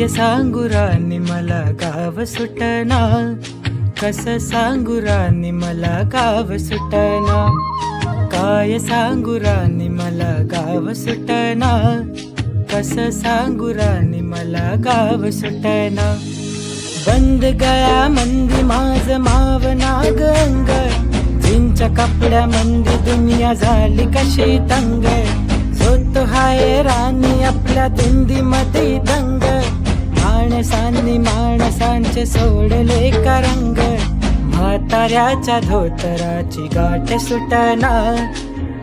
काय सांगू राणी मला गाव सुटना, कसं सांगू राणी मला गाव सुटना, काय सांगू राणी मला गाव सुटना, कसं सांगू राणी मला गाव सुटना। बंद गया मंदी माझ माव नाग अंग, जींच्या कपड्या मंदी दुनिया झाली कशी तंग, जो तो हाय राणी आपल्या दिंडी मध्ये दंग, माणसांचे सोडले का रंग, म्हाताऱ्याच्या धोतराची गाठ सुटना,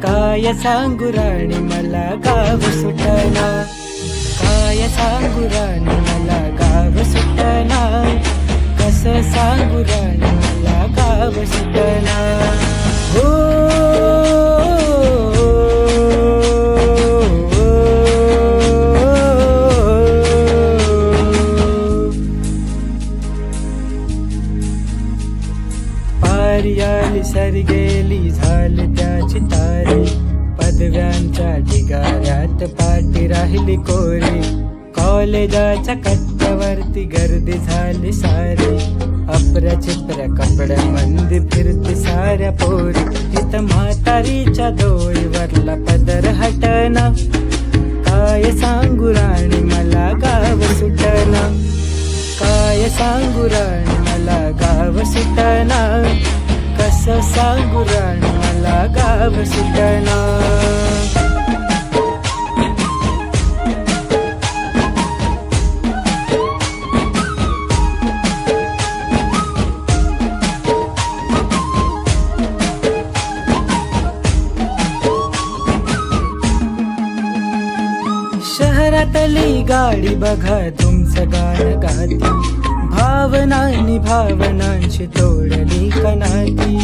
काय सांगू राणी मला गाव सुटना, काय सांगू राणी मला गाव सुटना, कसं सांगू राणी मला गाव सुटना। पारियाली सर गेली झाली त्याची तारी, पदव्यांच्या ढिगाऱ्यात पाठी राहिली कोरी, कॉलेजाच्या कट्ट्यावरती गर्दी झाली सारी, अप्रचिप्र कपड्यामध्ये फिरती साऱ्या पोरी, इथं म्हातारीच्या डोळीवरला पदर हटना, काय सांगू राणी मला गाव सुटना, काय सांगू राणी मला गाव सुटना, कसं सांगू राणी मला गाव सुटना। शहरातली गाडी बघा तुमचं गाणं गाती, भावनांनी भावनांशी तोडली कनाती,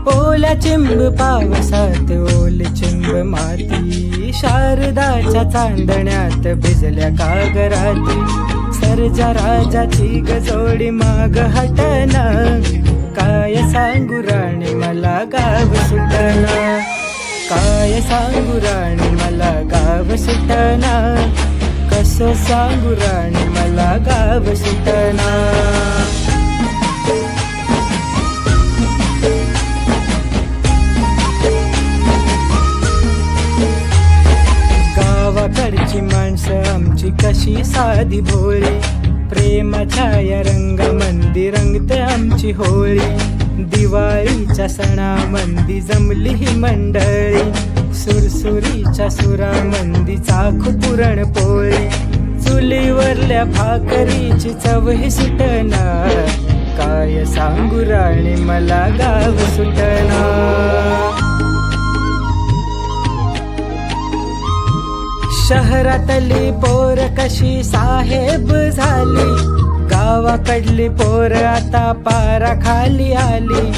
ओल्या चिंब पावसात ओल चिंब माती, शारदाच्या चांदण्यात भिजल्या कागराती, सर्जा राजाची गजोडी माग हटना, काय सांगू राणी मला गाव सुटना, काय सांगू राणी मला गाव सुटना, कसं सांगू राणी मला गाव सुटना। गावाकडची माणसं आमची कशी साधी भोळी, प्रेमाच्या या रंगामंदी रंगते आमची होळी, दिवाळीच्या सणामंदी जमली ही मंडळी, सुरसुरीच्या सुरामंदी चाखू पुरणपोळी, चुलीवरल्या भाकरीची चव ही सुटना, काय सांगू राणी मला गाव सुटना। शहरातली पोर कशी साहेब झाली, गावाकडली पोर आता पारा खाली आली,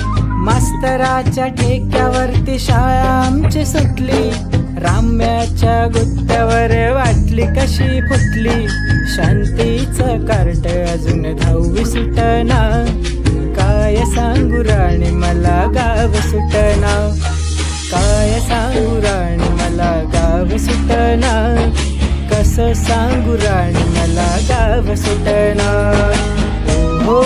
मास्तराच्या ठेक्यावरती शाळा आमची सुटली, राम्याच्या गुत्त्यावर वाटली कशी फुटली, शांतीचं कार्ट अजून 10वी सुटना, काय सांगू राणी मला गाव सुटना, काय सांगू राणी मला गाव सुटना, कसं सांगू राणी मला गाव सुटना। हो